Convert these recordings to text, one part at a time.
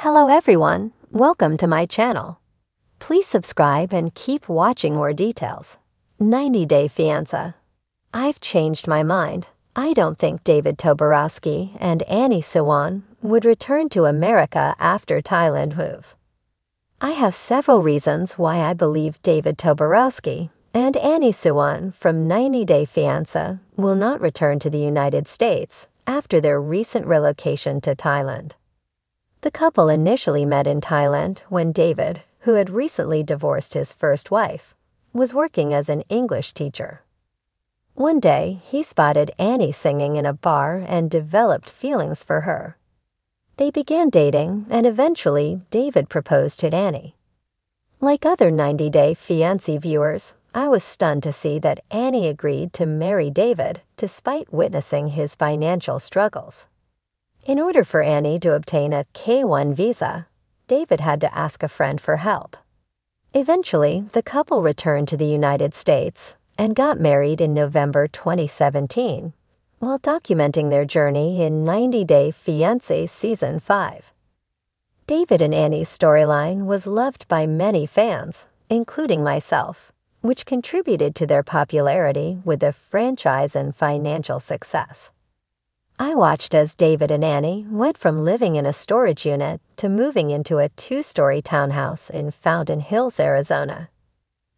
Hello everyone, welcome to my channel. Please subscribe and keep watching more details. 90-Day Fiancé. I've changed my mind. I don't think David Toborowski and Annie Suwon would return to America after Thailand move. I have several reasons why I believe David Toborowski and Annie Suwon from 90-Day Fiancé will not return to the United States after their recent relocation to Thailand. The couple initially met in Thailand when David, who had recently divorced his first wife, was working as an English teacher. One day, he spotted Annie singing in a bar and developed feelings for her. They began dating, and eventually, David proposed to Annie. Like other 90-Day Fiancé viewers, I was stunned to see that Annie agreed to marry David despite witnessing his financial struggles. In order for Annie to obtain a K-1 visa, David had to ask a friend for help. Eventually, the couple returned to the United States and got married in November 2017, while documenting their journey in 90-Day Fiancé Season 5. David and Annie's storyline was loved by many fans, including myself, which contributed to their popularity with the franchise and financial success. I watched as David and Annie went from living in a storage unit to moving into a 2-story townhouse in Fountain Hills, Arizona.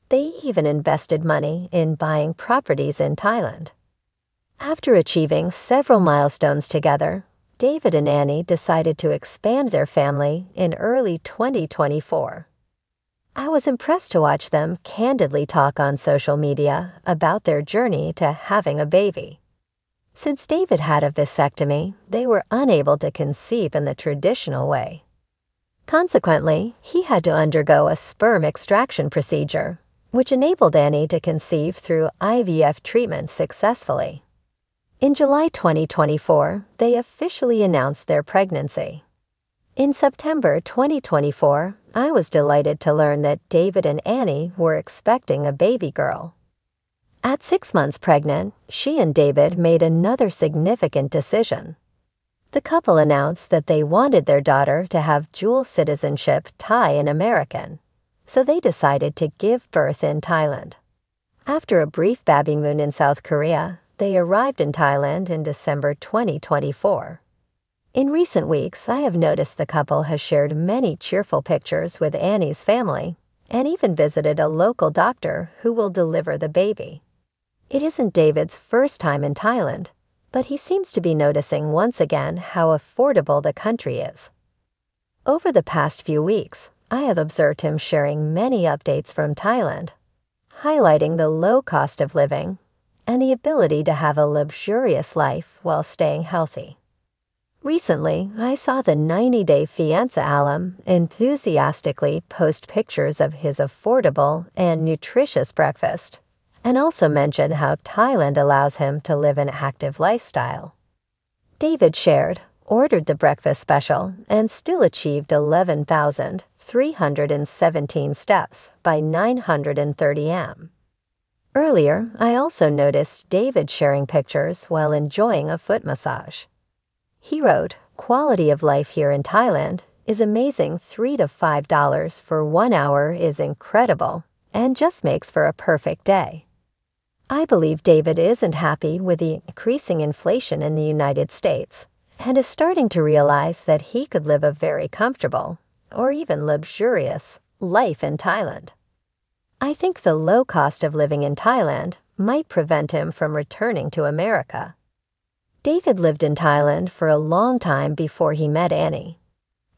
They even invested money in buying properties in Thailand. After achieving several milestones together, David and Annie decided to expand their family in early 2024. I was impressed to watch them candidly talk on social media about their journey to having a baby. Since David had a vasectomy, they were unable to conceive in the traditional way. Consequently, he had to undergo a sperm extraction procedure, which enabled Annie to conceive through IVF treatment successfully. In July 2024, they officially announced their pregnancy. In September 2024, I was delighted to learn that David and Annie were expecting a baby girl. At 6 months pregnant, she and David made another significant decision. The couple announced that they wanted their daughter to have dual citizenship, Thai and American, so they decided to give birth in Thailand. After a brief babymoon in South Korea, they arrived in Thailand in December 2024. In recent weeks, I have noticed the couple has shared many cheerful pictures with Annie's family and even visited a local doctor who will deliver the baby. It isn't David's first time in Thailand, but he seems to be noticing once again how affordable the country is. Over the past few weeks, I have observed him sharing many updates from Thailand, highlighting the low cost of living and the ability to have a luxurious life while staying healthy. Recently, I saw the 90-Day Fiancé alum enthusiastically post pictures of his affordable and nutritious breakfast, and also mention how Thailand allows him to live an active lifestyle. David shared, ordered the breakfast special, and still achieved 11,317 steps by 930 am. Earlier, I also noticed David sharing pictures while enjoying a foot massage. He wrote, "Quality of life here in Thailand is amazing. $3 to $5 for 1 hour is incredible and just makes for a perfect day." I believe David isn't happy with the increasing inflation in the United States and is starting to realize that he could live a very comfortable, or even luxurious, life in Thailand. I think the low cost of living in Thailand might prevent him from returning to America. David lived in Thailand for a long time before he met Annie.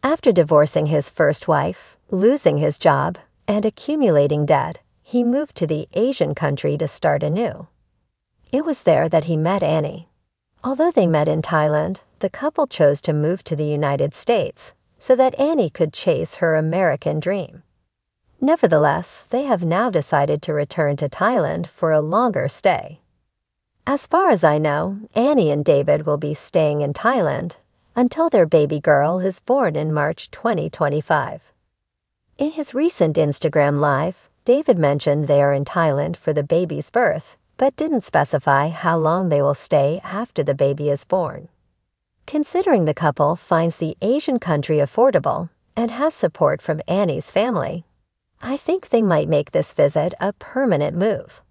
After divorcing his first wife, losing his job, and accumulating debt, he moved to the Asian country to start anew. It was there that he met Annie. Although they met in Thailand, the couple chose to move to the United States so that Annie could chase her American dream. Nevertheless, they have now decided to return to Thailand for a longer stay. As far as I know, Annie and David will be staying in Thailand until their baby girl is born in March 2025. In his recent Instagram Live, David mentioned they are in Thailand for the baby's birth, but didn't specify how long they will stay after the baby is born. Considering the couple finds the Asian country affordable and has support from Annie's family. I think they might make this visit a permanent move.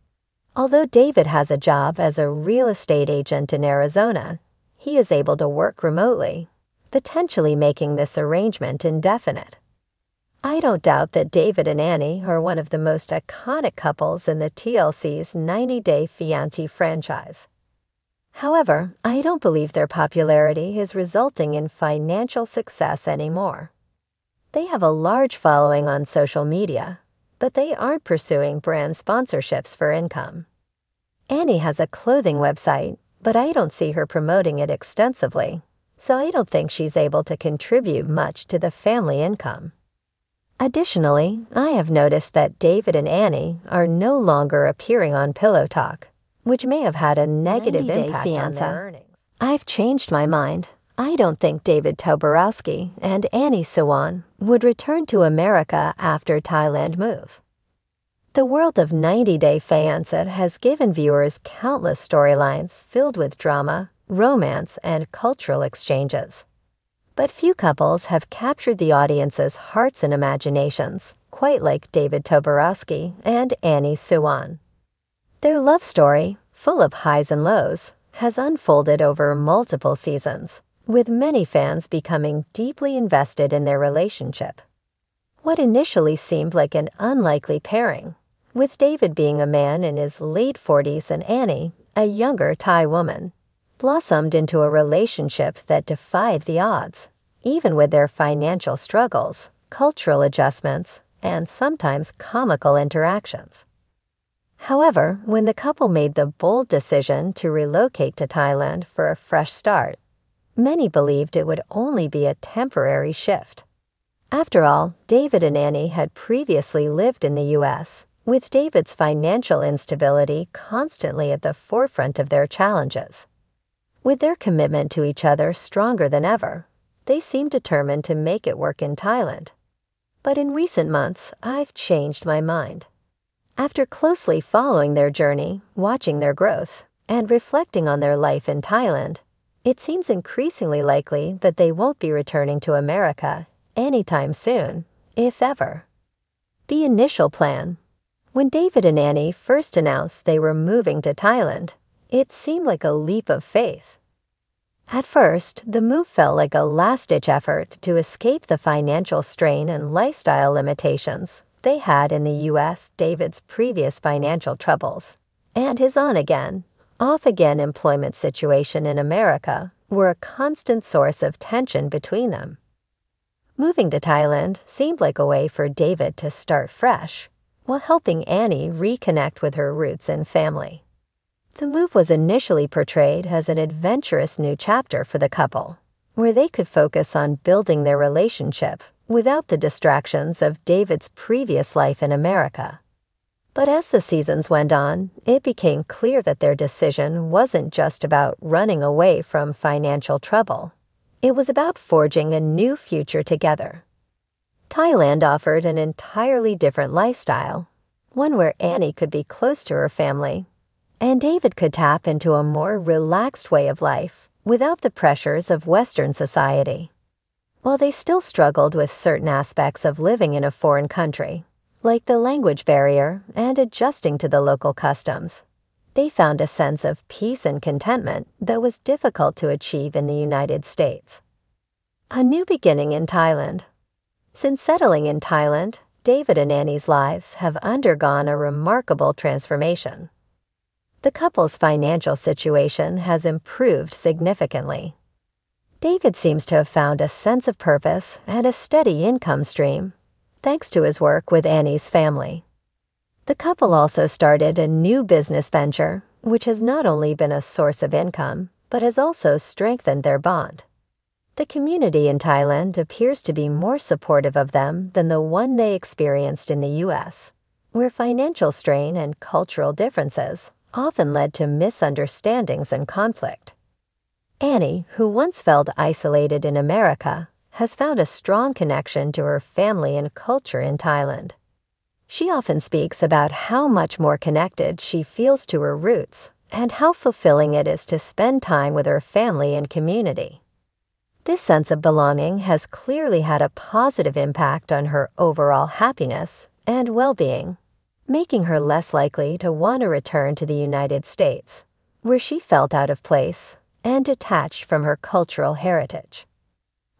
Although David has a job as a real estate agent in Arizona, he is able to work remotely, potentially making this arrangement indefinite. I don't doubt that David and Annie are one of the most iconic couples in the TLC's 90-Day Fiancé franchise. However, I don't believe their popularity is resulting in financial success anymore. They have a large following on social media, but they aren't pursuing brand sponsorships for income. Annie has a clothing website, but I don't see her promoting it extensively, so I don't think she's able to contribute much to the family income. Additionally, I have noticed that David and Annie are no longer appearing on Pillow Talk, which may have had a negative impact on their earnings. I've changed my mind. I don't think David Toborowski and Annie Suwan would return to America after Thailand move. The world of 90-Day Fiancé has given viewers countless storylines filled with drama, romance, and cultural exchanges. But few couples have captured the audience's hearts and imaginations, quite like David Toborowski and Annie Suwan. Their love story, full of highs and lows, has unfolded over multiple seasons, with many fans becoming deeply invested in their relationship. What initially seemed like an unlikely pairing, with David being a man in his late 40s and Annie, a younger Thai woman, blossomed into a relationship that defied the odds, even with their financial struggles, cultural adjustments, and sometimes comical interactions. However, when the couple made the bold decision to relocate to Thailand for a fresh start, many believed it would only be a temporary shift. After all, David and Annie had previously lived in the U.S., with David's financial instability constantly at the forefront of their challenges. With their commitment to each other stronger than ever, they seemed determined to make it work in Thailand. But in recent months, I've changed my mind. After closely following their journey, watching their growth, and reflecting on their life in Thailand, it seems increasingly likely that they won't be returning to America anytime soon, if ever. The initial plan. When David and Annie first announced they were moving to Thailand, it seemed like a leap of faith. At first, the move felt like a last-ditch effort to escape the financial strain and lifestyle limitations they had in the U.S. David's previous financial troubles, and his on-again, off-again employment situation in America were a constant source of tension between them. Moving to Thailand seemed like a way for David to start fresh, while helping Annie reconnect with her roots and family. The move was initially portrayed as an adventurous new chapter for the couple, where they could focus on building their relationship without the distractions of David's previous life in America. But as the seasons went on, it became clear that their decision wasn't just about running away from financial trouble. It was about forging a new future together. Thailand offered an entirely different lifestyle, one where Annie could be close to her family, and David could tap into a more relaxed way of life without the pressures of Western society. While they still struggled with certain aspects of living in a foreign country, like the language barrier and adjusting to the local customs, they found a sense of peace and contentment that was difficult to achieve in the United States. A new beginning in Thailand. Since settling in Thailand, David and Annie's lives have undergone a remarkable transformation. The couple's financial situation has improved significantly. David seems to have found a sense of purpose and a steady income stream, thanks to his work with Annie's family. The couple also started a new business venture, which has not only been a source of income, but has also strengthened their bond. The community in Thailand appears to be more supportive of them than the one they experienced in the U.S., where financial strain and cultural differences often led to misunderstandings and conflict. Annie, who once felt isolated in America, has found a strong connection to her family and culture in Thailand. She often speaks about how much more connected she feels to her roots and how fulfilling it is to spend time with her family and community. This sense of belonging has clearly had a positive impact on her overall happiness and well-being, making her less likely to want to return to the United States, where she felt out of place and detached from her cultural heritage.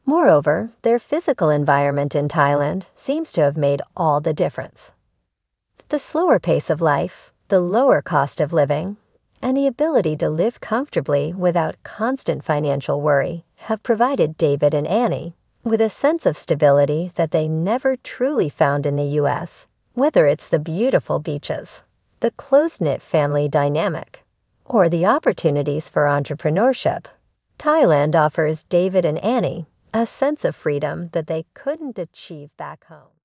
Moreover, their physical environment in Thailand seems to have made all the difference. The slower pace of life, the lower cost of living, and the ability to live comfortably without constant financial worry have provided David and Annie with a sense of stability that they never truly found in the U.S. Whether it's the beautiful beaches, the close-knit family dynamic, or the opportunities for entrepreneurship, Thailand offers David and Annie a sense of freedom that they couldn't achieve back home.